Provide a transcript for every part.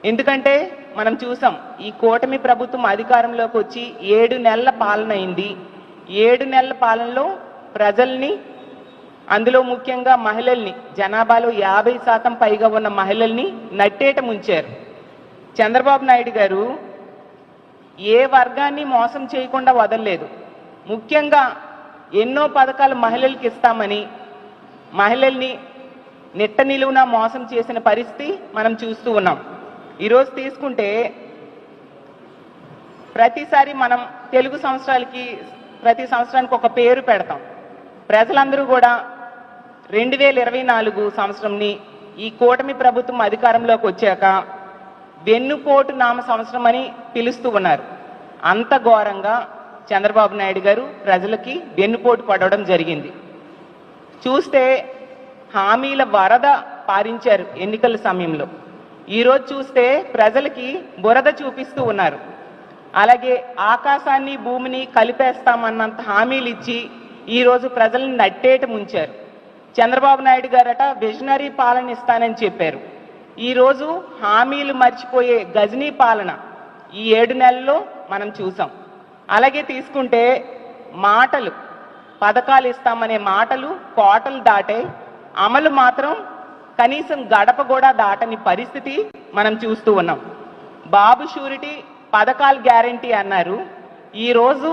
ఎందుకంటే మనం చూసాం ఈ కూటమి ప్రభుత్వం అధికారంలోకి వచ్చి 7 నెలల పాలన అయింది. 7 నెలల పాలనలో ప్రజల్ని, అందులో ముఖ్యంగా మహిళల్ని, జనాభాలో 50% పైగా ఉన్న మహిళల్ని నట్టేట ముంచారు. చంద్రబాబు నాయుడు గారు ఏ వర్గాన్ని మోసం చేయకుండా వదలలేదు. ముఖ్యంగా ఎన్నో పథకాలు మహిళలకు ఇస్తామని మహిళల్ని నిట్ట నిలువున మోసం చేసిన పరిస్థితి మనం చూస్తూ ఉన్నాం. ఈరోజు తీసుకుంటే ప్రతిసారి మనం తెలుగు సంవత్సరాలకి ప్రతి సంవత్సరానికి ఒక పేరు పెడతాం. ప్రజలందరూ కూడా 2024 సంవత్సరంని ఈ కూటమి ప్రభుత్వం అధికారంలోకి వచ్చాక వెన్నుపోటు నామ సంవత్సరం అని పిలుస్తూ ఉన్నారు. అంత ఘోరంగా చంద్రబాబు నాయుడు గారు ప్రజలకి వెన్నుపోటు పడడం జరిగింది. చూస్తే హామీల వరద పారించారు ఎన్నికల సమయంలో. ఈరోజు చూస్తే ప్రజలకి బురద చూపిస్తూ ఉన్నారు. అలాగే ఆకాశాన్ని భూమిని కలిపేస్తామన్నంత హామీలు ఇచ్చి ఈరోజు ప్రజల్ని నట్టేట ముంచారు. చంద్రబాబు నాయుడు గారట విజనరీ పాలన ఇస్తానని చెప్పారు. ఈరోజు హామీలు మర్చిపోయే గజనీ పాలన ఈ 7 నెలల్లో మనం చూసాం. అలాగే తీసుకుంటే మాటలు, పథకాలు ఇస్తామనే మాటలు కోటలు దాటే, అమలు మాత్రం కనీసం గడప కూడా దాటని పరిస్థితి మనం చూస్తూ ఉన్నాం. బాబు షూరిటీ పథకాలు గ్యారంటీ అన్నారు. ఈరోజు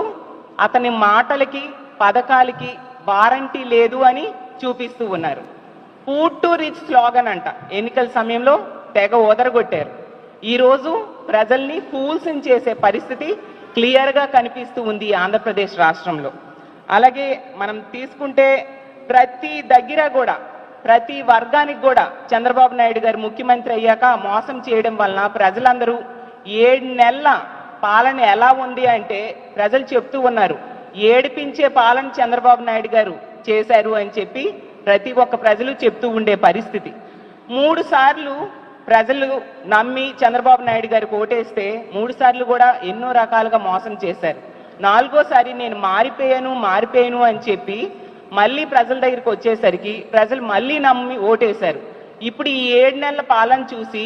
అతని మాటలకి పథకాలకి వారంటీ లేదు అని చూపిస్తూ ఉన్నారు. ఫుడ్ టు రిచ్ స్లోగన్ అంట ఎన్నికల సమయంలో తెగ ఓదరగొట్టారు. ఈరోజు ప్రజల్ని ఫూల్స్ చేసే పరిస్థితి క్లియర్గా కనిపిస్తూ ఉంది ఆంధ్రప్రదేశ్ రాష్ట్రంలో. అలాగే మనం తీసుకుంటే ప్రతి దగ్గర కూడా ప్రతి వర్గానికి కూడా చంద్రబాబు నాయుడు గారు ముఖ్యమంత్రి అయ్యాక మోసం చేయడం వలన ప్రజలందరూ 7 నెలల పాలన ఎలా ఉంది అంటే ప్రజలు చెప్తూ ఉన్నారు, ఏడిపించే పాలన చంద్రబాబు నాయుడు గారు చేశారు అని చెప్పి ప్రతి ఒక్క ప్రజలు చెప్తూ ఉండే పరిస్థితి. 3 సార్లు ప్రజలు నమ్మి చంద్రబాబు నాయుడు గారికి ఓటేస్తే 3 సార్లు కూడా ఎన్నో రకాలుగా మోసం చేశారు. 4గోసారి నేను మారిపోయాను అని చెప్పి మళ్ళీ ప్రజల దగ్గరికి వచ్చేసరికి ప్రజలు మళ్ళీ నమ్మి ఓటేశారు. ఇప్పుడు ఈ 7 నెలల పాలన చూసి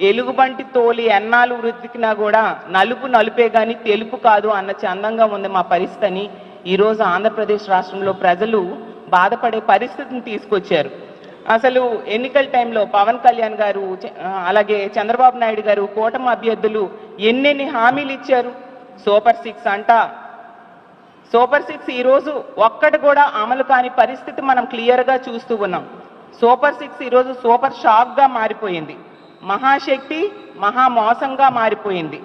ఎలుగుబంటి తోలి ఎన్నాళ్ళు వృద్ధికినా కూడా నలుపు నలుపే కానీ తెలుపు కాదు అన్న చందంగా ఉంది మా పరిస్థితి అని ఈరోజు ఆంధ్రప్రదేశ్ రాష్ట్రంలో ప్రజలు బాధపడే పరిస్థితిని తీసుకొచ్చారు. అసలు ఎన్నికల టైంలో పవన్ కళ్యాణ్ గారు అలాగే చంద్రబాబు నాయుడు గారు కూటమి అభ్యర్థులు ఎన్నెన్ని హామీలు ఇచ్చారు. సూపర్ 6 అంట. సూపర్ 6 ఈరోజు ఒక్కటి కూడా అమలు కాని పరిస్థితి మనం క్లియర్గా చూస్తూ ఉన్నాం. సూపర్ 6 ఈరోజు సూపర్ షాక్గా మారిపోయింది. మహాశక్తి మహామోసంగా మారిపోయింది.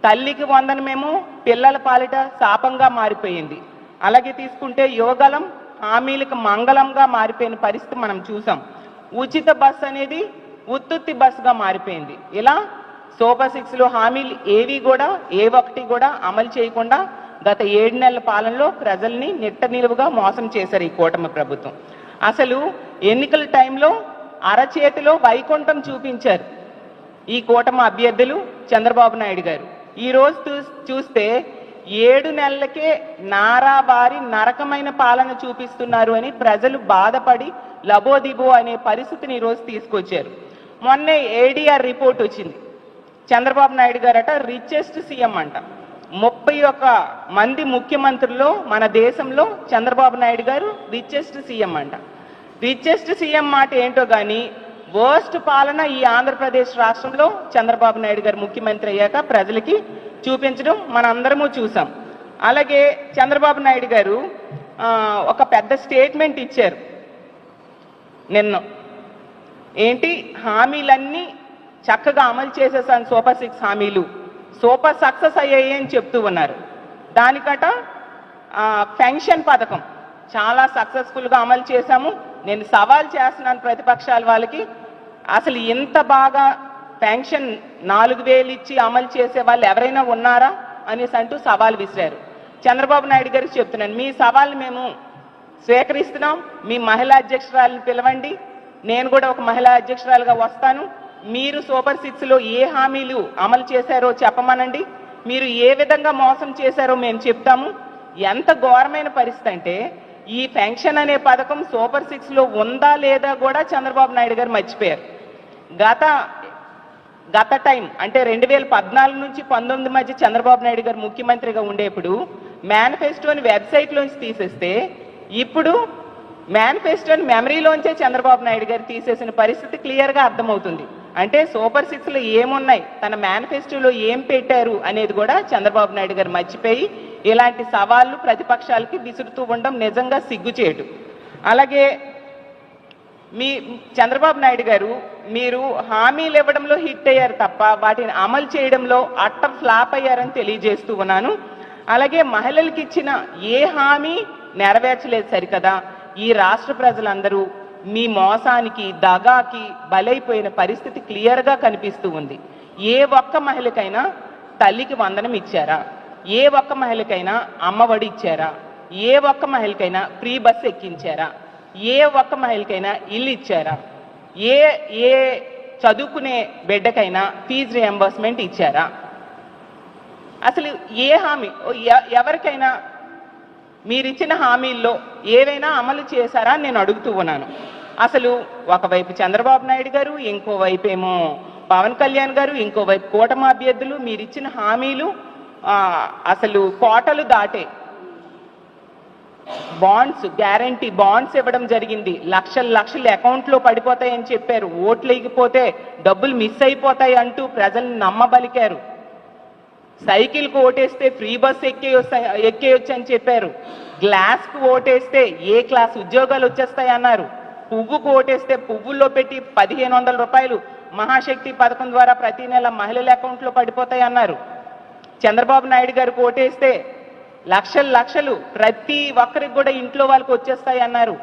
తల్లికి వందనమేమో పిల్లల పాలిట శాపంగా మారిపోయింది. అలాగే తీసుకుంటే యువగలం హామీలకు మంగళంగా మారిపోయిన పరిస్థితి మనం చూసాం. ఉచిత బస్ అనేది ఉత్తుత్తి బస్సుగా మారిపోయింది. ఇలా సూపర్ 6లో హామీలు ఏవి కూడా ఏ ఒక్కటి కూడా అమలు చేయకుండా గత 7 నెలల పాలనలో ప్రజల్ని నిట్ట నిలువుగా మోసం చేశారు ఈ కూటమి ప్రభుత్వం. అసలు ఎన్నికల టైంలో అరచేతిలో వైకుంఠం చూపించారు ఈ కూటమి అభ్యర్థులు చంద్రబాబు నాయుడు గారు. ఈరోజు చూస్తే 7 నెలలకే నారాబారి నరకమైన పాలన చూపిస్తున్నారు అని ప్రజలు బాధపడి లబోదిబో అనే పరిస్థితిని ఈరోజు తీసుకొచ్చారు. మొన్నే ఏడీఆర్ రిపోర్ట్ వచ్చింది. చంద్రబాబు నాయుడు గారట రిచెస్ట్ సీఎం అంట. 31 మంది ముఖ్యమంత్రుల్లో మన దేశంలో చంద్రబాబు నాయుడు గారు రిచెస్ట్ సీఎం అంట. రిచెస్ట్ సీఎం మాట ఏంటో కానీ వర్స్ట్ పాలన ఈ ఆంధ్రప్రదేశ్ రాష్ట్రంలో చంద్రబాబు నాయుడు గారు ముఖ్యమంత్రి అయ్యాక ప్రజలకి చూపించడం మనందరము చూసాం. అలాగే చంద్రబాబు నాయుడు గారు ఒక పెద్ద స్టేట్మెంట్ ఇచ్చారు నిన్న. ఏంటి, హామీలన్నీ చక్కగా అమలు చేసేసాను, సూపర్ 6 హామీలు సూపర్ సక్సెస్ అయ్యాయి అని చెప్తూ ఉన్నారు. దానికట పెన్షన్ పథకం చాలా సక్సెస్ఫుల్గా అమలు చేశాము. నేను సవాల్ చేస్తున్నాను ప్రతిపక్షాల వాళ్ళకి, అసలు ఇంత బాగా పెన్షన్ 4000 ఇచ్చి అమలు చేసే వాళ్ళు ఎవరైనా ఉన్నారా అనేసి అంటూ సవాల్ విసిరారు. చంద్రబాబు నాయుడు గారికి చెప్తున్నాను, మీ సవాల్ని మేము స్వీకరిస్తున్నాం. మీ మహిళా అధ్యక్షురాలను పిలవండి, నేను కూడా ఒక మహిళా అధ్యక్షురాలుగా వస్తాను. మీరు సూపర్ 6లో ఏ హామీలు అమలు చేశారో చెప్పమనండి, మీరు ఏ విధంగా మోసం చేశారో మేము చెప్తాము. ఎంత ఘోరమైన పరిస్థితి అంటే ఈ పెన్షన్ అనే పథకం సూపర్ 6లో ఉందా లేదా కూడా చంద్రబాబు నాయుడు గారు మర్చిపోయారు. గత గత టైం అంటే 2014 నుంచి 19 మధ్య చంద్రబాబు నాయుడు గారు ముఖ్యమంత్రిగా ఉండేప్పుడు మేనిఫెస్టోని వెబ్సైట్లోంచి తీసేస్తే ఇప్పుడు మేనిఫెస్టోని మెమరీలోంచే చంద్రబాబు నాయుడు గారు తీసేసిన పరిస్థితి క్లియర్గా అర్థమవుతుంది. అంటే సూపర్ 6లో ఏమున్నాయి, తన మేనిఫెస్టోలో ఏం పెట్టారు అనేది కూడా చంద్రబాబు నాయుడు గారు మర్చిపోయి ఇలాంటి సవాళ్లు ప్రతిపక్షాలకి విసురుతూ ఉండడం నిజంగా సిగ్గుచేటు. అలాగే చంద్రబాబు నాయుడు గారు మీరు హామీలు ఇవ్వడంలో హిట్ అయ్యారు తప్ప వాటిని అమలు చేయడంలో అట్టర్ ఫ్లాప్ అయ్యారని తెలియజేస్తూ ఉన్నాను. అలాగే మహిళలకు ఇచ్చిన ఏ హామీ నెరవేర్చలేదు సరికదా, ఈ రాష్ట్ర ప్రజలందరూ మీ మోసానికి దగాకి బలైపోయిన పరిస్థితి క్లియర్గా కనిపిస్తూ ఉంది. ఏ ఒక్క మహిళకైనా తల్లికి వందనం ఇచ్చారా? ఏ ఒక్క మహిళకైనా అమ్మఒడి ఇచ్చారా? ఏ ఒక్క మహిళకైనా ఫ్రీ బస్ ఎక్కించారా? ఏ ఒక్క మహిళకైనా ఇల్లు ఇచ్చారా? ఏ చదువుకునే బిడ్డకైనా ఫీజు రియంబర్స్మెంట్ ఇచ్చారా? అసలు ఏ హామీ ఎవరికైనా మీరిచ్చిన హామీల్లో ఏవైనా అమలు చేశారా అని నేను అడుగుతూ ఉన్నాను. అసలు ఒకవైపు చంద్రబాబు నాయుడు గారు, ఇంకోవైపు ఏమో పవన్ కళ్యాణ్ గారు, ఇంకోవైపు కూటమి అభ్యర్థులు మీరిచ్చిన హామీలు అసలు కోటలు దాటే బాండ్స్, గ్యారంటీ బాండ్స్ ఇవ్వడం జరిగింది. లక్షలు అకౌంట్లో పడిపోతాయని చెప్పారు. ఓట్లు వేయకపోతే డబ్బులు మిస్ అయిపోతాయి అంటూ ప్రజల్ని నమ్మబలికారు. సైకిల్కు ఓటేస్తే ఫ్రీ బస్ ఎక్కేయొచ్చు అని చెప్పారు. గ్లాస్కు ఓటేస్తే ఏ క్లాస్ ఉద్యోగాలు వచ్చేస్తాయి అన్నారు. పువ్వుకు ఓటేస్తే పువ్వుల్లో పెట్టి 1500 రూపాయలు మహాశక్తి పథకం ద్వారా ప్రతి నెల మహిళల అకౌంట్లో పడిపోతాయి అన్నారు. చంద్రబాబు నాయుడు గారికి ఓటేస్తే లక్షలు ప్రతి ఒక్కరికి కూడా ఇంట్లో వాళ్ళకి వచ్చేస్తాయి అన్నారు.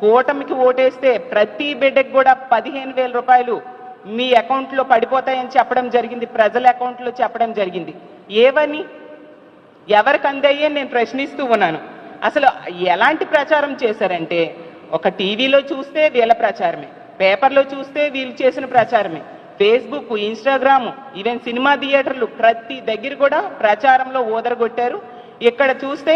కూటమికి ఓటేస్తే ప్రతి బిడ్డకి కూడా 15,000 రూపాయలు మీ అకౌంట్లో పడిపోతాయని చెప్పడం జరిగింది. ప్రజల అకౌంట్లో చెప్పడం జరిగింది. ఏవని ఎవరికి అందాయని నేను ప్రశ్నిస్తూ ఉన్నాను. అసలు ఎలాంటి ప్రచారం చేశారంటే, ఒక టీవీలో చూస్తే వీళ్ళ ప్రచారమే, పేపర్లో చూస్తే వీళ్ళు చేసిన ప్రచారమే, ఫేస్బుక్, ఇన్స్టాగ్రామ్, ఈవెన్ సినిమా థియేటర్లు ప్రతి దగ్గర కూడా ప్రచారంలో ఓదరగొట్టారు. ఇక్కడ చూస్తే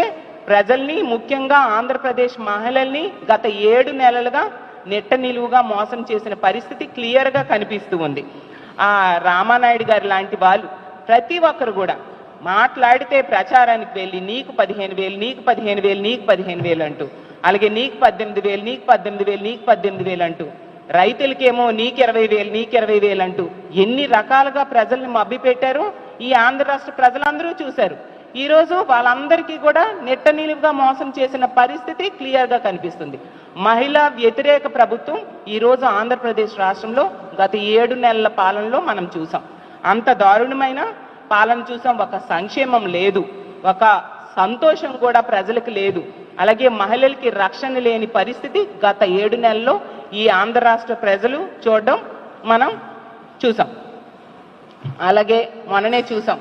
ప్రజల్ని, ముఖ్యంగా ఆంధ్రప్రదేశ్ మహిళల్ని గత 7 నెలలుగా నెట్ట నిలువుగా మోసం చేసిన పరిస్థితి క్లియర్గా కనిపిస్తూ ఉంది. ఆ రామానాయుడు గారు లాంటి వాళ్ళు ప్రతి ఒక్కరు కూడా మాట్లాడితే ప్రచారానికి వెళ్ళి నీకు 15,000, నీకు 15,000, నీకు 15,000 అంటూ, అలాగే నీకు 18,000, నీకు 18,000, నీకు 18,000 అంటూ, రైతులకేమో నీకు 20,000, నీకు 20,000 అంటూ ఎన్ని రకాలుగా ప్రజల్ని మభ్యపెట్టారో ఈ ఆంధ్ర రాష్ట్ర ప్రజలందరూ చూశారు. ఈరోజు వాళ్ళందరికీ కూడా నెట్ట నిలువుగా మోసం చేసిన పరిస్థితి క్లియర్గా కనిపిస్తుంది. మహిళా వ్యతిరేక ప్రభుత్వం ఈరోజు ఆంధ్రప్రదేశ్ రాష్ట్రంలో గత 7 నెలల పాలనలో మనం చూసాం. అంత దారుణమైన పాలన చూసాం. ఒక సంక్షేమం లేదు, ఒక సంతోషం కూడా ప్రజలకు లేదు. అలాగే మహిళలకి రక్షణ లేని పరిస్థితి గత 7 నెలల్లో ఈ ఆంధ్ర రాష్ట్ర ప్రజలు చూడడం మనం చూసాం. అలాగే మొన్ననే చూసాం,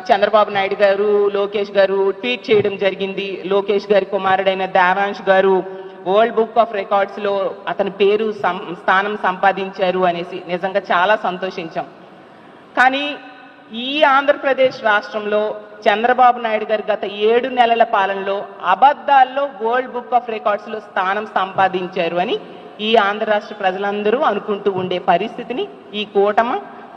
చంద్రబాబు నాయుడు గారు, లోకేష్ గారు ట్వీట్ చేయడం జరిగింది. లోకేష్ గారి కుమారుడైన దేవాంశ్ గారు వరల్డ్ బుక్ ఆఫ్ రికార్డ్స్లో అతని పేరు స్థానం సంపాదించారు అనేసి నిజంగా చాలా సంతోషించాం. కానీ ఈ ఆంధ్రప్రదేశ్ రాష్ట్రంలో చంద్రబాబు నాయుడు గారు గత 7 నెలల పాలనలో అబద్ధాల్లో వరల్డ్ బుక్ ఆఫ్ రికార్డ్స్లో స్థానం సంపాదించారు అని ఈ ఆంధ్ర రాష్ట్ర ప్రజలందరూ అనుకుంటూ ఉండే పరిస్థితిని ఈ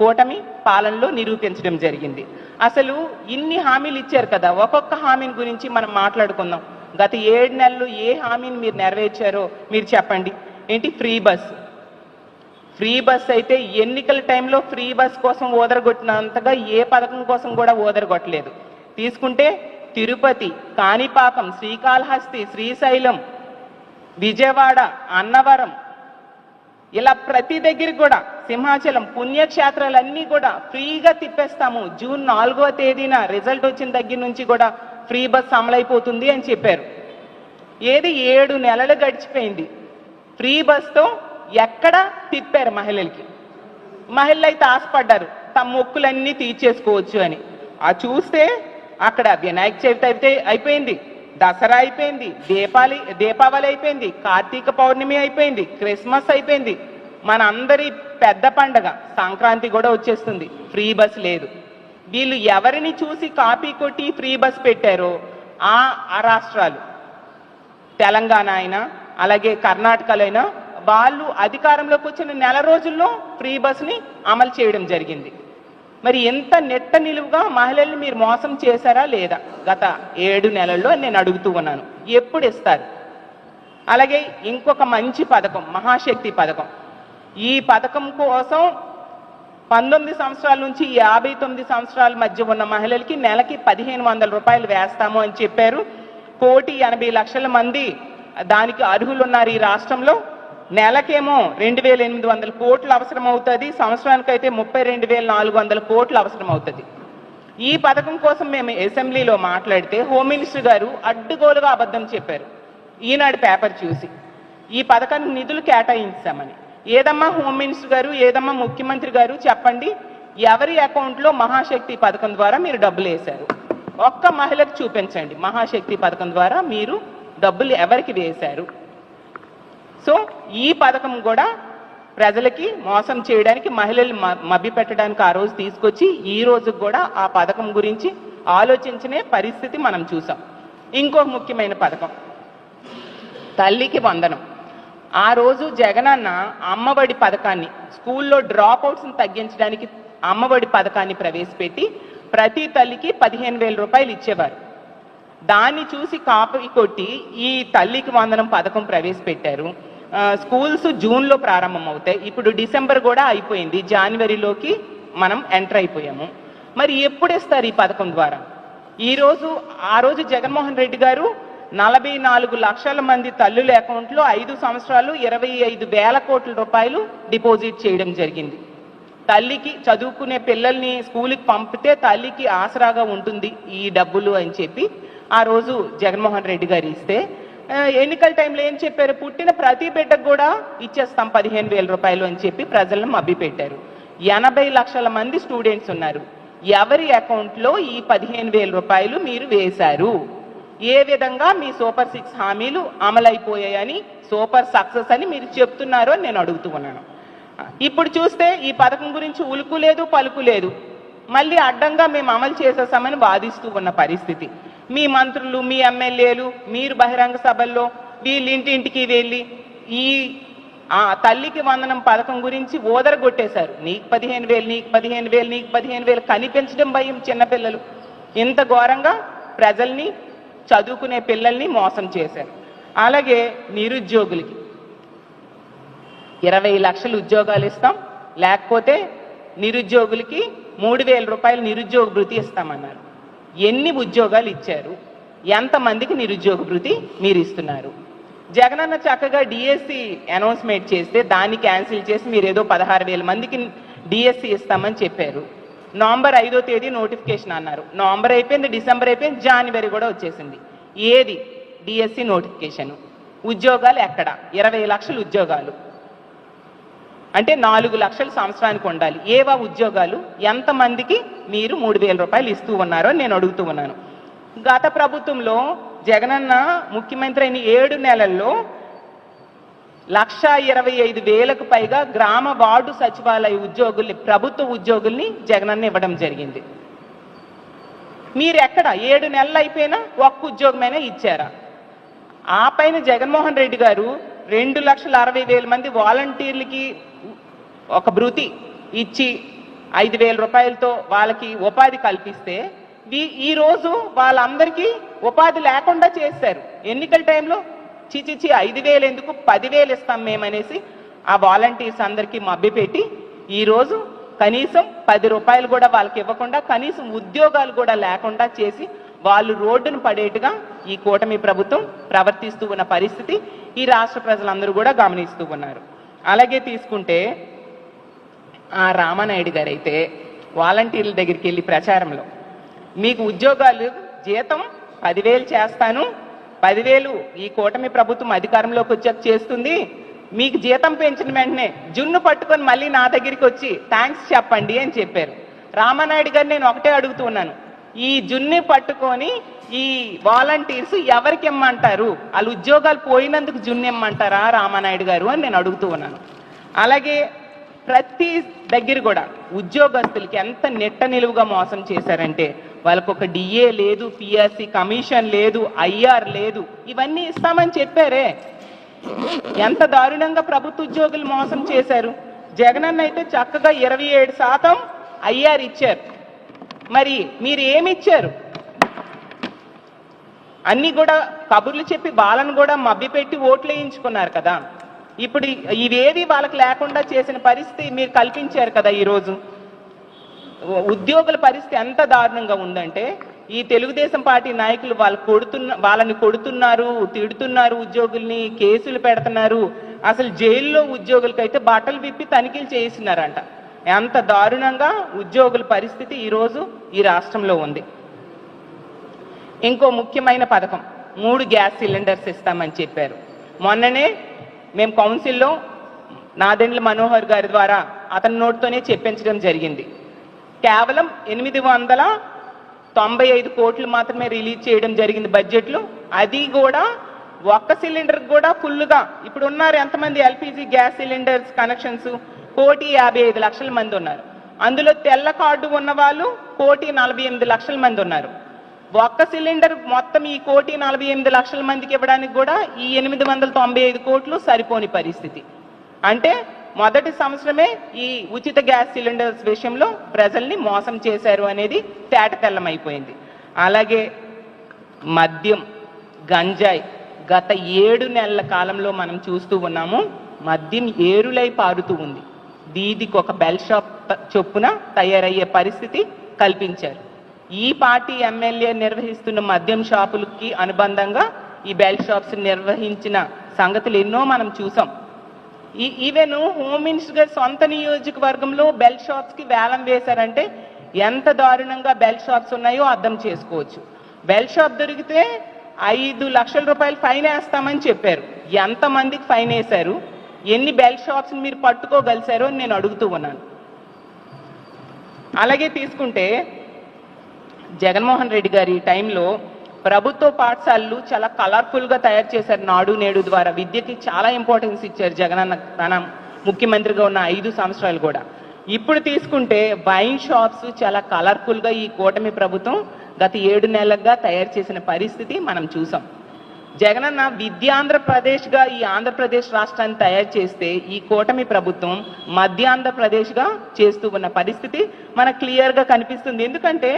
కూటమి పాలనలో నిరూపించడం జరిగింది. అసలు ఇన్ని హామీలు ఇచ్చారు కదా, ఒక్కొక్క హామీని గురించి మనం మాట్లాడుకుందాం. గత 7 నెలలు ఏ హామీని మీరు నెరవేర్చారో మీరు చెప్పండి. ఏంటి ఫ్రీ బస్ అయితే ఎన్నికల టైంలో ఫ్రీ బస్ కోసం ఓదరగొట్టినంతగా ఏ పథకం కోసం కూడా ఓదరగొట్టలేదు. తీసుకుంటే తిరుపతి, కాణిపాకం, శ్రీకాళహస్తి, శ్రీశైలం, విజయవాడ, అన్నవరం, ఇలా ప్రతి దగ్గరికి కూడా, సింహాచలం, పుణ్యక్షేత్రాలన్నీ కూడా ఫ్రీగా తిప్పేస్తాము. జూన్ 4వ తేదీన రిజల్ట్ వచ్చిన దగ్గర నుంచి కూడా ఫ్రీ బస్ అమలైపోతుంది అని చెప్పారు. ఏది 7 నెలలు గడిచిపోయింది. ఫ్రీ బస్తో ఎక్కడ తిప్పారు మహిళలకి? మహిళలు అయితే ఆశపడ్డారు తమ మొక్కులన్నీ తీర్చేసుకోవచ్చు అని. ఆ చూస్తే అక్కడ వినాయక చవితి అయితే అయిపోయింది, దసరా అయిపోయింది, దీపావళి అయిపోయింది, కార్తీక పౌర్ణమి అయిపోయింది, క్రిస్మస్ అయిపోయింది, మన అందరి పెద్ద పండగ సంక్రాంతి కూడా వచ్చేస్తుంది. ఫ్రీ బస్ లేదు. వీళ్ళు ఎవరిని చూసి కాపీ కొట్టి ఫ్రీ బస్ పెట్టారో ఆ రాష్ట్రాలు, తెలంగాణ అయినా అలాగే కర్ణాటకలో అయినా వాళ్ళు అధికారంలోకి వచ్చిన నెల రోజుల్లో ఫ్రీ బస్ని అమలు చేయడం జరిగింది. మరి ఎంత నెట్ట నిలువుగా మహిళల్ని మీరు మోసం చేశారా లేదా గత 7 నెలల్లో నేను అడుగుతూ ఉన్నాను. ఎప్పుడు ఇస్తారు? అలాగే ఇంకొక మంచి పథకం మహాశక్తి పథకం. ఈ పథకం కోసం 19 సంవత్సరాల నుంచి 59 సంవత్సరాల మధ్య ఉన్న మహిళలకి నెలకి 1500 రూపాయలు వేస్తాము అని చెప్పారు. 1,80,00,000 మంది దానికి అర్హులు ఉన్నారు ఈ రాష్ట్రంలో. నెలకేమో 2,800 కోట్లు అవసరం అవుతుంది, సంవత్సరానికైతే 32,400 కోట్లు అవసరం అవుతుంది. ఈ పథకం కోసం మేము అసెంబ్లీలో మాట్లాడితే హోమ్ మినిస్టర్ గారు అడ్డుగోలుగా అబద్ధం చెప్పారు ఈనాడు పేపర్ చూసి. ఈ పథకానికి నిధులు కేటాయించామని. ఏదమ్మా హోమ్ మినిస్టర్ గారు, ఏదమ్మా ముఖ్యమంత్రి గారు చెప్పండి, ఎవరి అకౌంట్లో మహాశక్తి పథకం ద్వారా మీరు డబ్బులు వేశారు? ఒక్క మహిళకు చూపించండి మహాశక్తి పథకం ద్వారా మీరు డబ్బులు ఎవరికి వేశారు. సో ఈ పథకం కూడా ప్రజలకి మోసం చేయడానికి, మహిళలు మభ్యపెట్టడానికి ఆ రోజు తీసుకొచ్చి ఈ రోజు కూడా ఆ పథకం గురించి ఆలోచించనే పరిస్థితి మనం చూసాం. ఇంకో ముఖ్యమైన పథకం తల్లికి వందనం. ఆ రోజు జగనన్న అమ్మఒడి పథకాన్ని, స్కూల్లో డ్రాప్ అవుట్స్ని తగ్గించడానికి అమ్మఒడి పథకాన్ని ప్రవేశపెట్టి ప్రతి తల్లికి 15,000 రూపాయలు ఇచ్చేవారు. దాన్ని చూసి కాపీ కొట్టి ఈ తల్లికి వందనం పథకం ప్రవేశపెట్టారు. స్కూల్స్ జూన్లో ప్రారంభం అవుతాయి. ఇప్పుడు డిసెంబర్ కూడా అయిపోయింది, జనవరిలోకి మనం ఎంటర్ అయిపోయాము. మరి ఎప్పుడు ఇస్తారు ఈ పథకం ద్వారా? ఆ రోజు జగన్మోహన్ రెడ్డి గారు 44 లక్షల మంది తల్లుల అకౌంట్లో 5 సంవత్సరాలు 25,000 కోట్ల రూపాయలు డిపాజిట్ చేయడం జరిగింది. తల్లికి చదువుకునే పిల్లల్ని స్కూల్కి పంపితే తల్లికి ఆసరాగా ఉంటుంది ఈ డబ్బులు అని చెప్పి ఆ రోజు జగన్మోహన్ రెడ్డి గారు ఇస్తే, ఎన్నికల టైంలో ఏం చెప్పారు? పుట్టిన ప్రతి బిడ్డకు కూడా ఇచ్చేస్తాం 15,000 రూపాయలు అని చెప్పి ప్రజలను మభ్యపెట్టారు. 80 లక్షల మంది స్టూడెంట్స్ ఉన్నారు. ఎవరి అకౌంట్లో ఈ 15,000 రూపాయలు మీరు వేశారు? ఏ విధంగా మీ సూపర్ 6 హామీలు అమలైపోయాయని, సూపర్ సక్సెస్ అని మీరు చెప్తున్నారో అని నేను అడుగుతూ ఉన్నాను. ఇప్పుడు చూస్తే ఈ పథకం గురించి ఉలుకు లేదు పలుకు లేదు. మళ్ళీ అడ్డంగా మేము అమలు చేసేసామని వాదిస్తూ ఉన్న పరిస్థితి. మీ మంత్రులు, మీ ఎమ్మెల్యేలు, మీరు బహిరంగ సభల్లో వీళ్ళింటింటికి వెళ్ళి ఈ తల్లికి వందనం పథకం గురించి ఓదరగొట్టేశారు. నీకు 15,000, నీకు 15,000, నీకు 15,000 కనిపించడం భయం చిన్నపిల్లలు. ఇంత ఘోరంగా ప్రజల్ని, చదువుకునే పిల్లల్ని మోసం చేశారు. అలాగే నిరుద్యోగులకి 20 లక్షల ఉద్యోగాలు ఇస్తాం, లేకపోతే నిరుద్యోగులకి 3,000 రూపాయలు నిరుద్యోగ భృతి ఇస్తామన్నారు. ఎన్ని ఉద్యోగాలు ఇచ్చారు? ఎంతమందికి నిరుద్యోగ భృతి మీరు ఇస్తున్నారు? జగనన్న చక్కగా డిఎస్సి అనౌన్స్మెంట్ చేస్తే దాన్ని క్యాన్సిల్ చేసి మీరు ఏదో 16,000 మందికి డిఎస్సి ఇస్తామని చెప్పారు. నవంబర్ 5వ తేదీ నోటిఫికేషన్ అన్నారు. నవంబర్ అయిపోయింది, డిసెంబర్ అయిపోయింది, జనవరి కూడా వచ్చేసింది. ఏది డిఎస్సి నోటిఫికేషన్? ఉద్యోగాలు ఎక్కడ? 20 లక్షల ఉద్యోగాలు అంటే 4 లక్షలు సంవత్సరానికి ఉండాలి. ఏవా ఉద్యోగాలు? ఎంతమందికి మీరు 3,000 రూపాయలు ఇస్తూ ఉన్నారో నేను అడుగుతూ ఉన్నాను. గత ప్రభుత్వంలో జగనన్న ముఖ్యమంత్రి అయిన 7 నెలల్లో 1,25,000కు పైగా గ్రామ వార్డు సచివాలయ ఉద్యోగుల్ని, ప్రభుత్వ ఉద్యోగుల్ని జగనన్న ఇవ్వడం జరిగింది. మీరు ఎక్కడ 7 నెలలు అయిపోయినా ఒక్క ఉద్యోగమైనా ఇచ్చారా? ఆ పైన జగన్మోహన్ రెడ్డి గారు 2,60,000 మంది వాలంటీర్లకి ఒక భృతి ఇచ్చి 5,000 రూపాయలతో వాళ్ళకి ఉపాధి కల్పిస్తే ఈరోజు వాళ్ళందరికీ ఉపాధి లేకుండా చేశారు. ఎన్నికల టైంలో చిచిచి 5,000 ఎందుకు, 10,000 ఇస్తాం మేమనేసి ఆ వాలంటీర్స్ అందరికీ మభ్యపెట్టి ఈరోజు కనీసం 10 రూపాయలు కూడా వాళ్ళకి ఇవ్వకుండా, కనీసం ఉద్యోగాలు కూడా లేకుండా చేసి వాళ్ళు రోడ్డును పడేట్టుగా ఈ కూటమి ప్రభుత్వం ప్రవర్తిస్తూ ఉన్న పరిస్థితి ఈ రాష్ట్ర ప్రజలందరూ కూడా గమనిస్తూ ఉన్నారు. అలాగే తీసుకుంటే ఆ రామానాయుడు గారు అయితే వాలంటీర్ల దగ్గరికి వెళ్ళి ప్రచారంలో మీకు ఉద్యోగాలు జీతం 10,000 చేస్తాను, 10,000 ఈ కూటమి ప్రభుత్వం అధికారంలోకి వచ్చాక చేస్తుంది, మీకు జీతం పెంచిన వెంటనే జున్ను పట్టుకొని మళ్ళీ నా దగ్గరికి వచ్చి థ్యాంక్స్ చెప్పండి అని చెప్పారు. రామానాయుడు గారు నేను ఒకటే అడుగుతూ ఉన్నాను, ఈ జున్ని పట్టుకొని ఈ వాలంటీర్స్ ఎవరికి ఇమ్మంటారు? వాళ్ళు ఉద్యోగాలు పోయినందుకు జున్ను ఇమ్మంటారా రామానాయుడు గారు అని నేను అడుగుతూ ఉన్నాను. అలాగే ప్రతి దగ్గర కూడా ఉద్యోగస్తులకి ఎంత నెట్ట నిలువుగా మోసం చేశారంటే వాళ్ళకు ఒక డిఏ లేదు, పిఆర్సి కమిషన్ లేదు, ఐఆర్ లేదు, ఇవన్నీ ఇస్తామని చెప్పారే. ఎంత దారుణంగా ప్రభుత్వ ఉద్యోగులు మోసం చేశారు. జగనన్న అయితే చక్కగా 27% ఐఆర్ ఇచ్చారు. మరి మీరు ఏమి ఇచ్చారు? అన్ని కూడా కబుర్లు చెప్పి వాళ్ళను కూడా మభ్యపెట్టి ఓట్లు వేయించుకున్నారు కదా. ఇప్పుడు ఇవేవి వాళ్ళకి లేకుండా చేసిన పరిస్థితి మీరు కల్పించారు కదా. ఈరోజు ఉద్యోగుల పరిస్థితి ఎంత దారుణంగా ఉందంటే, ఈ తెలుగుదేశం పార్టీ నాయకులు వాళ్ళని కొడుతున్నారు, తిడుతున్నారు, ఉద్యోగుల్ని కేసులు పెడుతున్నారు. అసలు జైల్లో ఉద్యోగులకైతే బట్టలు విప్పి తనిఖీలు చేయిస్తున్నారంట. ఎంత దారుణంగా ఉద్యోగుల పరిస్థితి ఈరోజు ఈ రాష్ట్రంలో ఉంది. ఇంకో ముఖ్యమైన పథకం 3 గ్యాస్ సిలిండర్స్ ఇస్తామని చెప్పారు. మొన్ననే మేము కౌన్సిల్లో నాదెండ్ల మనోహర్ గారి ద్వారా అతని నోటితోనే చెప్పించడం జరిగింది. కేవలం 895 కోట్లు మాత్రమే రిలీజ్ చేయడం జరిగింది బడ్జెట్లో. అది కూడా ఒక్క సిలిండర్ కూడా ఫుల్గా ఇప్పుడు ఉన్నారు ఎంతమంది ఎల్పిజి గ్యాస్ సిలిండర్స్ కనెక్షన్స్ 1,55,00,000 మంది ఉన్నారు. అందులో తెల్ల కార్డు ఉన్న వాళ్ళు 1,48,00,000 మంది ఉన్నారు. ఒక్క సిలిండర్ మొత్తం ఈ 1,48,00,000 మందికి ఇవ్వడానికి కూడా ఈ 895 కోట్లు సరిపోని పరిస్థితి. అంటే మొదటి సంవత్సరమే ఈ ఉచిత గ్యాస్ సిలిండర్స్ విషయంలో ప్రజల్ని మోసం చేశారు అనేది తేటతెల్లమైపోయింది. అలాగే మద్యం, గంజాయి గత 7 నెలల కాలంలో మనం చూస్తూ ఉన్నాము. మద్యం ఏరులై పారుతూ ఉంది. దీదికి ఒక బెల్ షాప్ చొప్పున తయారయ్యే పరిస్థితి కల్పించారు. ఈ పార్టీ ఎమ్మెల్యే నిర్వహిస్తున్న మద్యం షాపులకి అనుబంధంగా ఈ బెల్ షాప్స్ నిర్వహించిన సంగతులు ఎన్నో మనం చూసాం. ఈవెన్ హోమ్ మినిస్టర్ గారి సొంత నియోజకవర్గంలో బెల్ షాప్స్ కి వేలం వేశారంటే ఎంత దారుణంగా బెల్ షాప్స్ ఉన్నాయో అర్థం చేసుకోవచ్చు. బెల్ షాప్ దొరికితే 5 లక్షల రూపాయలు ఫైన్ వేస్తామని చెప్పారు. ఎంతమందికి ఫైన్ వేశారు? ఎన్ని బెల్ షాప్స్ మీరు పట్టుకోగలిసారో నేను అడుగుతూ ఉన్నాను. అలాగే తీసుకుంటే జగన్మోహన్ రెడ్డి గారి టైంలో ప్రభుత్వ పాఠశాలలు చాలా కలర్ఫుల్గా తయారు చేశారు. నాడు నేడు ద్వారా విద్యకి చాలా ఇంపార్టెన్స్ ఇచ్చారు జగనన్న తన ముఖ్యమంత్రిగా ఉన్న 5 సంవత్సరాలు కూడా. ఇప్పుడు తీసుకుంటే వైన్ షాప్స్ చాలా కలర్ఫుల్గా ఈ కూటమి ప్రభుత్వం గత 7 నెలలుగా తయారు చేసిన పరిస్థితి మనం చూసాం. జగనన్న విద్యాంధ్రప్రదేశ్గా ఈ ఆంధ్రప్రదేశ్ రాష్ట్రాన్ని తయారు చేస్తే ఈ కూటమి ప్రభుత్వం మధ్యాంధ్రప్రదేశ్గా చేస్తూ ఉన్న పరిస్థితి మనకు క్లియర్గా కనిపిస్తుంది. ఎందుకంటే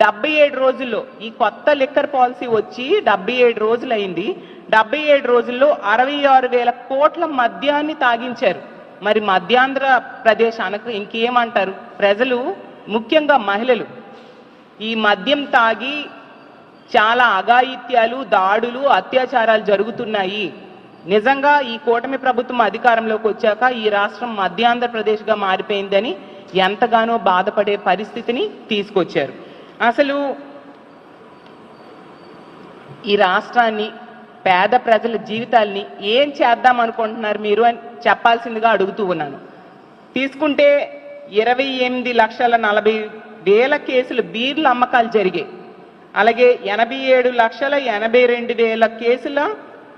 77 రోజుల్లో ఈ కొత్త లిక్కర్ పాలసీ వచ్చి 77 రోజులు అయింది. 77 రోజుల్లో 66,000 కోట్ల మద్యాన్ని తాగించారు. మరి మధ్యాంధ్రప్రదేశ్ అనక ఇంకేమంటారు? ప్రజలు, ముఖ్యంగా మహిళలు ఈ మద్యం తాగి చాలా అఘాయిత్యాలు, దాడులు, అత్యాచారాలు జరుగుతున్నాయి. నిజంగా ఈ కూటమి ప్రభుత్వం అధికారంలోకి వచ్చాక ఈ రాష్ట్రం మధ్యాంధ్రప్రదేశ్గా మారిపోయిందని ఎంతగానో బాధపడే పరిస్థితిని తీసుకొచ్చారు. అసలు ఈ రాష్ట్రాన్ని, పేద ప్రజల జీవితాల్ని ఏం చేద్దాం అనుకుంటున్నారు మీరు అని చెప్పాల్సిందిగా అడుగుతూ ఉన్నాను. తీసుకుంటే 28,40,000 కేసులు బీర్ల అమ్మకాలు జరిగాయి. అలాగే 87,82,000 కేసుల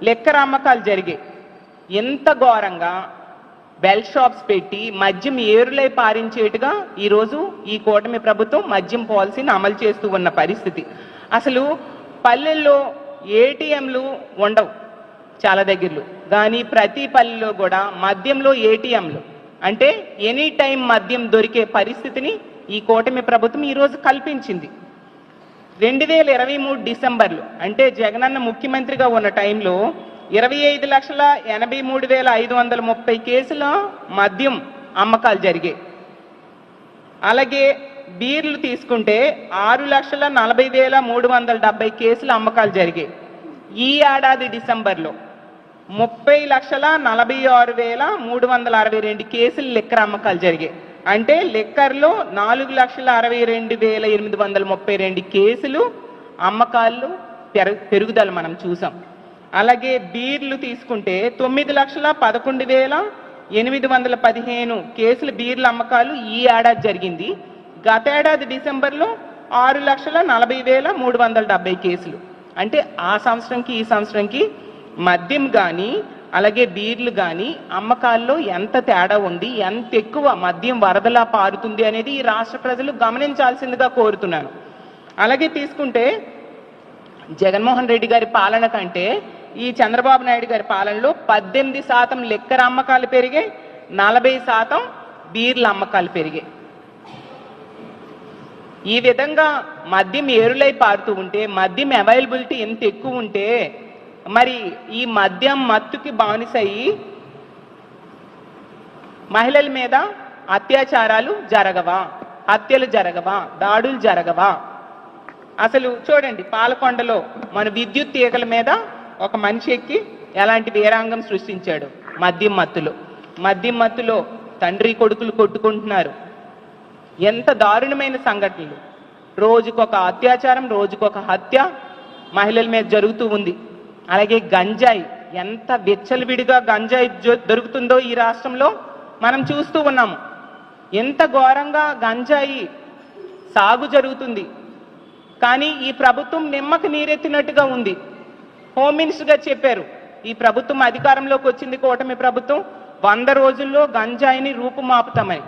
లెక్కర అమ్మకాలు జరిగాయి. ఎంత ఘోరంగా బెల్ షాప్స్ పెట్టి మద్యం ఏరులై పారించేట్టుగా ఈరోజు ఈ కూటమి ప్రభుత్వం మద్యం పాలసీని అమలు చేస్తూ ఉన్న పరిస్థితి. అసలు పల్లెల్లో ఏటీఎంలు ఉండవు చాలా దగ్గరలో, కానీ ప్రతి పల్లెలో కూడా మద్యంలో ఏటీఎంలు, అంటే ఎనీ టైం మద్యం దొరికే పరిస్థితిని ఈ కూటమి ప్రభుత్వం ఈరోజు కల్పించింది. 2023 డిసెంబర్లో, అంటే జగనన్న ముఖ్యమంత్రిగా ఉన్న టైంలో 25,83,530 కేసుల మద్యం అమ్మకాలు జరిగాయి. అలాగే బీర్లు తీసుకుంటే 6,40,370 కేసుల అమ్మకాలు జరిగాయి. ఈ ఏడాది డిసెంబర్లో 30,46,362 కేసులు లిక్కర్ అమ్మకాలు జరిగాయి. అంటే లిక్కర్లో 4,62,832 కేసులు అమ్మకాలు పెరుగుదల మనం చూసాం. అలాగే బీర్లు తీసుకుంటే 9,11,815 కేసులు బీర్ల అమ్మకాలు ఈ ఏడాది జరిగింది. గత ఏడాది డిసెంబర్లో 6,40,370 కేసులు. అంటే ఆ సంవత్సరంకి ఈ సంవత్సరంకి మద్యం కానీ అలాగే బీర్లు కానీ అమ్మకాల్లో ఎంత తేడా ఉంది, ఎంత ఎక్కువ మద్యం వరదలా పారుతుంది అనేది ఈ రాష్ట్ర ప్రజలు గమనించాల్సిందిగా కోరుతున్నాను. అలాగే తీసుకుంటే జగన్మోహన్ రెడ్డి గారి పాలన కంటే ఈ చంద్రబాబు నాయుడు గారి పాలనలో 18% లిక్కర్ అమ్మకాలు పెరిగాయి, 40% బీర్ల అమ్మకాలు పెరిగాయి. ఈ విధంగా మద్యం ఏరులై పారుతూ ఉంటే, మద్యం అవైలబిలిటీ ఎంత ఎక్కువ ఉంటే మరి ఈ మద్యం మత్తుకి బానిసయ్యి మహిళల మీద అత్యాచారాలు జరగవా, హత్యలు జరగవా, దాడులు జరగవా? అసలు చూడండి, పాలకొండలో మన విద్యుత్ తీగల మీద ఒక మనిషి ఎక్కి ఎలాంటి వీరాంగం సృష్టించాడు. మద్యం మత్తులో తండ్రి కొడుకులు కొట్టుకుంటున్నారు. ఎంత దారుణమైన సంఘటనలు! రోజుకొక అత్యాచారం, రోజుకొక హత్య మహిళల మీద జరుగుతూ ఉంది. అలాగే గంజాయి, ఎంత విచ్చలవిడిగా గంజాయి దొరుకుతుందో ఈ రాష్ట్రంలో మనం చూస్తూ ఉన్నాము. ఎంత ఘోరంగా గంజాయి సాగు జరుగుతుంది. కానీ ఈ ప్రభుత్వం నిమ్మకు నీరెత్తినట్టుగా ఉంది. హోమ్ మినిస్టర్ గారు చెప్పారు, ఈ ప్రభుత్వం అధికారంలోకి వచ్చింది, కూటమి ప్రభుత్వం, 100 రోజుల్లో గంజాయిని రూపుమాపుతామని.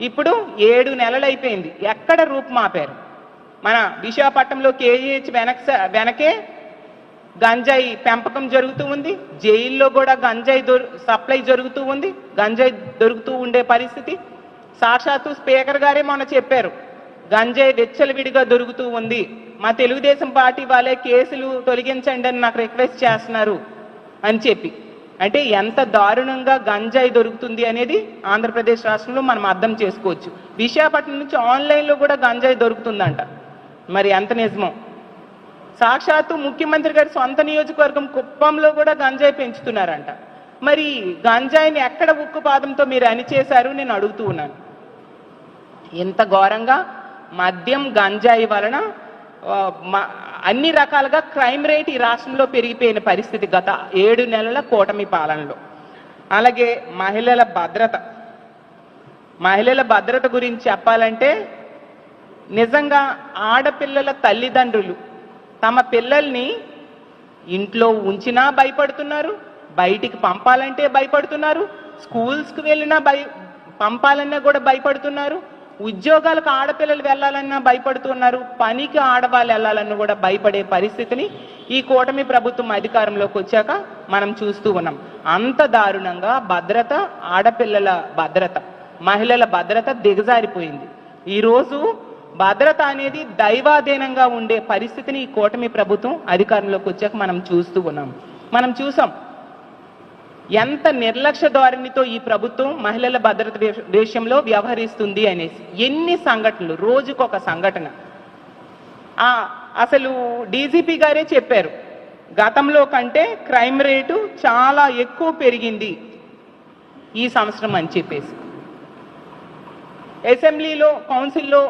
ఇప్పుడు 7 నెలలు అయిపోయింది, ఎక్కడ రూపుమాపారు? మన విశాఖపట్నంలో కేజీహెచ్ వెనకే గంజాయి పెంపకం జరుగుతూ ఉంది. జైల్లో కూడా గంజాయి సప్లై జరుగుతూ ఉంది, గంజాయి దొరుకుతూ ఉండే పరిస్థితి. సాక్షాత్తు స్పీకర్ గారే మొన్న చెప్పారు, గంజాయి విచ్చలవిడిగా దొరుకుతూ ఉంది, మా తెలుగుదేశం పార్టీ వాళ్ళే కేసులు తొలగించండి అని నాకు రిక్వెస్ట్ చేస్తున్నారు అని చెప్పి. అంటే ఎంత దారుణంగా గంజాయి దొరుకుతుంది అనేది ఆంధ్రప్రదేశ్ రాష్ట్రంలో మనం అర్థం చేసుకోవచ్చు. విశాఖపట్నం నుంచి ఆన్లైన్లో కూడా గంజాయి దొరుకుతుందంట. మరి ఎంత నిజమో! సాక్షాత్తు ముఖ్యమంత్రి గారి సొంత నియోజకవర్గం కుప్పంలో కూడా గంజాయి పెంచుతున్నారంట. మరి గంజాయిని ఎక్కడ ఉక్కుపాదంతో మీరు అణిచేశారు నేను అడుగుతూ ఉన్నాను. ఎంత ఘోరంగా మద్యం గంజాయి వలన అన్ని రకాలుగా క్రైమ్ రేట్ ఈ రాష్ట్రంలో పెరిగిపోయిన పరిస్థితి గత 7 నెలల కూటమి పాలనలో. అలాగే మహిళల భద్రత గురించి చెప్పాలంటే, నిజంగా ఆడపిల్లల తల్లిదండ్రులు తమ పిల్లల్ని ఇంట్లో ఉంచినా భయపడుతున్నారు, బయటికి పంపాలంటే భయపడుతున్నారు, స్కూల్స్కి వెళ్ళినా పంపాలన్నా కూడా భయపడుతున్నారు, ఉద్యోగాలకు ఆడపిల్లలు వెళ్ళాలన్నా భయపడుతున్నారు, పనికి ఆడవాళ్ళు వెళ్ళాలన్నా కూడా భయపడే పరిస్థితిని ఈ కూటమి ప్రభుత్వం అధికారంలోకి వచ్చాక మనం చూస్తూ ఉన్నాం. అంత దారుణంగా భద్రత, ఆడపిల్లల భద్రత, మహిళల భద్రత దిగజారిపోయింది. ఈరోజు భద్రత అనేది దైవాధీనంగా ఉండే పరిస్థితిని ఈ కూటమి ప్రభుత్వం అధికారంలోకి వచ్చాక మనం చూస్తూ ఉన్నాం. మనం చూసాం ఎంత నిర్లక్ష్య ధోరణితో ఈ ప్రభుత్వం మహిళల భద్రత విషయంలో వ్యవహరిస్తుంది అనేసి. ఎన్ని సంఘటనలు, రోజుకొక సంఘటన. అసలు డీజీపీ గారే చెప్పారు, గతంలో కంటే క్రైమ్ రేటు చాలా ఎక్కువ పెరిగింది ఈ సంవత్సరం అని చెప్పేసి. అసెంబ్లీలో, కౌన్సిల్లో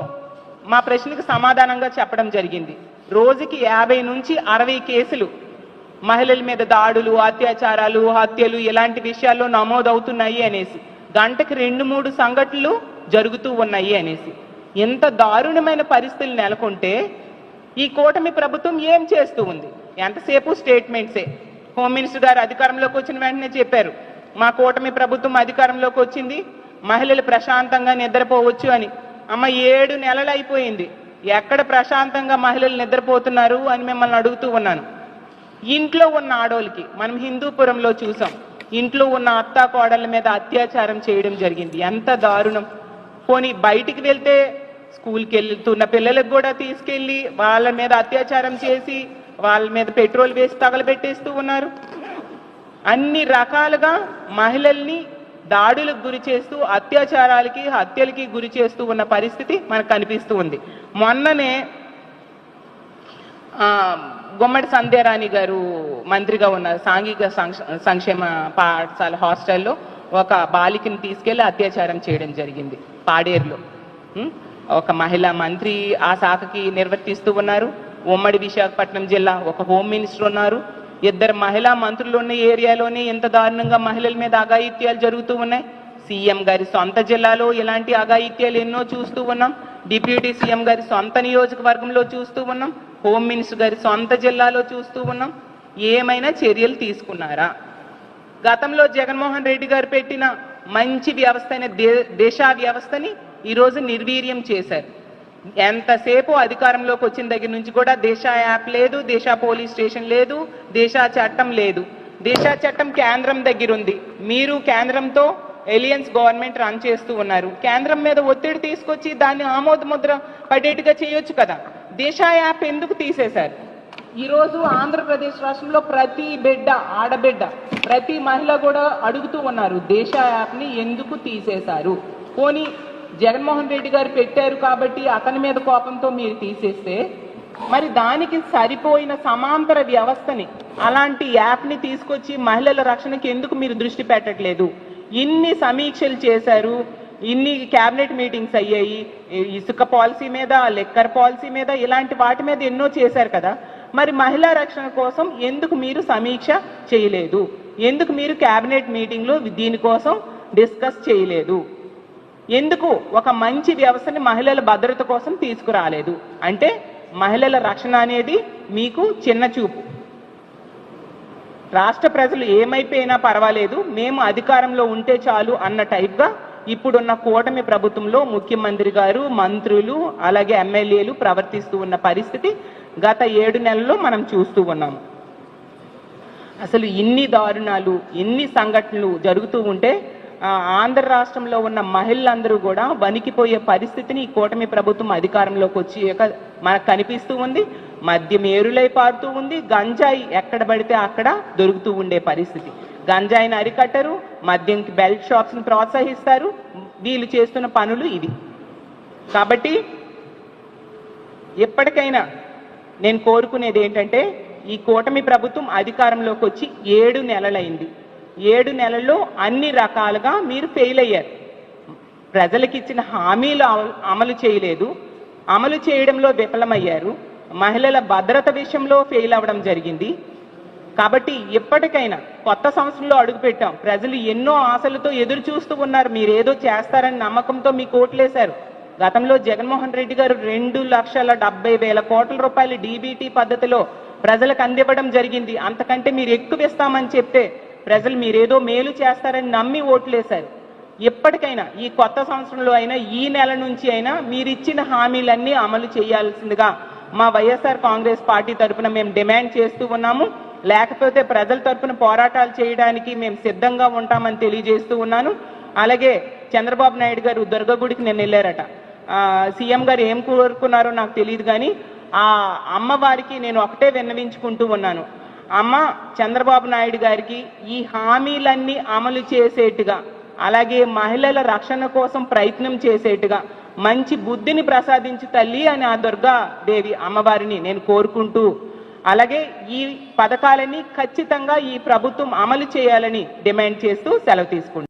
మా ప్రశ్నకు సమాధానంగా చెప్పడం జరిగింది, రోజుకి 50 నుంచి 60 కేసులు మహిళల మీద దాడులు, అత్యాచారాలు, హత్యలు ఇలాంటి విషయాల్లో నమోదవుతున్నాయి అనేసి. గంటకి 2-3 సంఘటనలు జరుగుతూ ఉన్నాయి అనేసి. ఎంత దారుణమైన పరిస్థితులు నెలకొంటే ఈ కూటమి ప్రభుత్వం ఏం చేస్తూ ఉంది? ఎంతసేపు స్టేట్మెంట్సే. హోమ్ మినిస్టర్ గారు అధికారంలోకి వచ్చిన వెంటనే చెప్పారు, మా కూటమి ప్రభుత్వం అధికారంలోకి వచ్చింది, మహిళలు ప్రశాంతంగా నిద్రపోవచ్చు అని. అమ్మ 7 నెలలు అయిపోయింది, ఎక్కడ ప్రశాంతంగా మహిళలు నిద్రపోతున్నారు అని మిమ్మల్ని అడుగుతూ ఉన్నాను. ఇంట్లో ఉన్న ఆడోళ్ళకి మనం హిందూపురంలో చూసాం, ఇంట్లో ఉన్న అత్తా కోడళ్ళ మీద అత్యాచారం చేయడం జరిగింది. ఎంత దారుణం! పోనీ బయటికి వెళ్తే స్కూల్కి వెళ్తున్న పిల్లలకు కూడా తీసుకెళ్ళి వాళ్ళ మీద అత్యాచారం చేసి వాళ్ళ మీద పెట్రోల్ వేసి తగలబెట్టేస్తూ ఉన్నారు. అన్ని రకాలుగా మహిళల్ని దాడులకు గురి చేస్తూ, అత్యాచారాలకి, హత్యలకి గురి చేస్తూ ఉన్న పరిస్థితి మనకు కనిపిస్తూ ఉంది. మొన్ననే గుమ్మడి సంధ్యారాణి గారు మంత్రిగా ఉన్న సాంఘిక సంక్షేమ పాఠశాల హాస్టల్లో ఒక బాలికని తీసుకెళ్లి అత్యాచారం చేయడం జరిగింది పాడేరులో. ఒక మహిళా మంత్రి ఆ శాఖకి నిర్వర్తిస్తూ ఉన్నారు. ఉమ్మడి విశాఖపట్నం జిల్లా ఒక హోమ్ మినిస్టర్ ఉన్నారు. 2 మహిళా మంత్రులు ఉన్న ఏరియాలోనే ఎంత దారుణంగా మహిళల మీద అఘాయిత్యాలు జరుగుతూ ఉన్నాయి. సీఎం గారి సొంత జిల్లాలో ఇలాంటి అఘాయిత్యాలు ఎన్నో చూస్తూ ఉన్నాం. డిప్యూటీ సీఎం గారి సొంత నియోజకవర్గంలో చూస్తూ ఉన్నాం. హోమ్ మినిస్టర్ గారి సొంత జిల్లాలో చూస్తూ ఉన్నాం. ఏమైనా చర్యలు తీసుకున్నారా? గతంలో జగన్మోహన్ రెడ్డి గారు పెట్టిన మంచి వ్యవస్థ అయిన దిశ వ్యవస్థని ఈరోజు నిర్వీర్యం చేశారు. ఎంతసేపు అధికారంలోకి వచ్చిన దగ్గర నుంచి కూడా దిశ యాప్ లేదు, దిశ పోలీస్ స్టేషన్ లేదు, దిశ చట్టం లేదు. దిశ చట్టం కేంద్రం దగ్గర ఉంది. మీరు కేంద్రంతో ఎలియన్స్ గవర్నమెంట్ రన్ చేస్తూ ఉన్నారు. కేంద్రం మీద ఒత్తిడి తీసుకొచ్చి దాన్ని ఆమోద ముద్ర పడేట్టుగా చేయొచ్చు కదా. దిశ యాప్ ఎందుకు తీసేశారు? ఈరోజు ఆంధ్రప్రదేశ్ రాష్ట్రంలో ప్రతి బిడ్డ, ఆడబిడ్డ, ప్రతి మహిళ కూడా అడుగుతూ ఉన్నారు, దిశ యాప్ని ఎందుకు తీసేశారు? పోనీ జగన్మోహన్ రెడ్డి గారు పెట్టారు కాబట్టి అతని మీద కోపంతో మీరు తీసేస్తే, మరి దానికి సరిపోయిన సమాంతర వ్యవస్థని, అలాంటి యాప్ని తీసుకొచ్చి మహిళల రక్షణకి ఎందుకు మీరు దృష్టి పెట్టట్లేదు? ఇన్ని సమీక్షలు చేశారు, ఇన్ని క్యాబినెట్ మీటింగ్స్ అయ్యాయి, ఇసుక పాలసీ మీద, లిక్కర్ పాలసీ మీద, ఇలాంటి వాటి మీద ఎన్నో చేశారు కదా. మరి మహిళా రక్షణ కోసం ఎందుకు మీరు సమీక్ష చేయలేదు? ఎందుకు మీరు క్యాబినెట్ మీటింగ్లో దీనికోసం డిస్కస్ చేయలేదు? ఎందుకు ఒక మంచి వ్యవస్థని మహిళల భద్రత కోసం తీసుకురాలేదు? అంటే మహిళల రక్షణ అనేది మీకు చిన్న చూపు. రాష్ట్ర ప్రజలు ఏమైపోయినా పర్వాలేదు, మేము అధికారంలో ఉంటే చాలు అన్న టైప్గా ఇప్పుడున్న కూటమి ప్రభుత్వంలో ముఖ్యమంత్రి గారు, మంత్రులు, అలాగే ఎమ్మెల్యేలు ప్రవర్తిస్తూ ఉన్న పరిస్థితి గత 7 నెలల్లో మనం చూస్తూ ఉన్నాము. అసలు ఇన్ని దారుణాలు, ఇన్ని సంఘటనలు జరుగుతూ ఉంటే ఆంధ్ర రాష్ట్రంలో ఉన్న మహిళలందరూ కూడా వణికిపోయే పరిస్థితిని ఈ కూటమి ప్రభుత్వం అధికారంలోకి వచ్చి మనకు కనిపిస్తూ ఉంది. మద్యం ఏరులై పారుతూ ఉంది, గంజాయి ఎక్కడ పడితే అక్కడ దొరుకుతూ ఉండే పరిస్థితి. గంజాయిని అరికట్టరు, మద్యంకి బెల్ట్ షాప్స్ని ప్రోత్సహిస్తారు. వీళ్ళు చేస్తున్న పనులు ఇవి. కాబట్టి ఎప్పటికైనా నేను కోరుకునేది ఏంటంటే, ఈ కూటమి ప్రభుత్వం అధికారంలోకి వచ్చి 7 నెలలైంది. 7 నెలల్లో అన్ని రకాలుగా మీరు ఫెయిల్ అయ్యారు. ప్రజలకు ఇచ్చిన హామీలు అమలు చేయలేదు, అమలు చేయడంలో విఫలమయ్యారు, మహిళల భద్రత విషయంలో ఫెయిల్ అవ్వడం జరిగింది. కాబట్టి ఎప్పటికైనా కొత్త సంవత్సరంలో అడుగుపెట్టాం. ప్రజలు ఎన్నో ఆశలతో ఎదురు చూస్తూ ఉన్నారు. మీరు ఏదో చేస్తారని నమ్మకంతో మీకు ఓట్లేశారు. గతంలో జగన్మోహన్ రెడ్డి గారు 2,70,000 కోట్ల రూపాయలు డీబీటీ పద్ధతిలో ప్రజలకు అందివ్వడం జరిగింది. అంతకంటే మీరు ఎక్కువ ఇస్తామని చెప్తే ప్రజలు మీరేదో మేలు చేస్తారని నమ్మి ఓట్లేశారు. ఎప్పటికైనా ఈ కొత్త సంవత్సరంలో అయినా, ఈ నెల నుంచి అయినా మీరు ఇచ్చిన హామీలన్నీ అమలు చేయాల్సిందిగా మా వైఎస్ఆర్ కాంగ్రెస్ పార్టీ తరఫున మేము డిమాండ్ చేస్తూ ఉన్నాము. లేకపోతే ప్రజల తరఫున పోరాటాలు చేయడానికి మేము సిద్ధంగా ఉంటామని తెలియజేస్తూ ఉన్నాను. అలాగే చంద్రబాబు నాయుడు గారు దుర్గగుడికి నేను వెళ్ళారట. సీఎం గారు ఏం కోరుకున్నారో నాకు తెలియదు, కానీ ఆ అమ్మవారికి నేను ఒకటే విన్నవించుకుంటూ ఉన్నాను, అమ్మ చంద్రబాబు నాయుడు గారికి ఈ హామీలన్నీ అమలు చేసేట్టుగా, అలాగే మహిళల రక్షణ కోసం ప్రయత్నం చేసేట్టుగా మంచి బుద్ధిని ప్రసాదించు తల్లి అని ఆ దుర్గాదేవి అమ్మవారిని నేను కోరుకుంటూ, అలాగే ఈ పథకాలని ఖచ్చితంగా ఈ ప్రభుత్వం అమలు చేయాలని డిమాండ్ చేస్తూ సెలవు తీసుకుంటాను.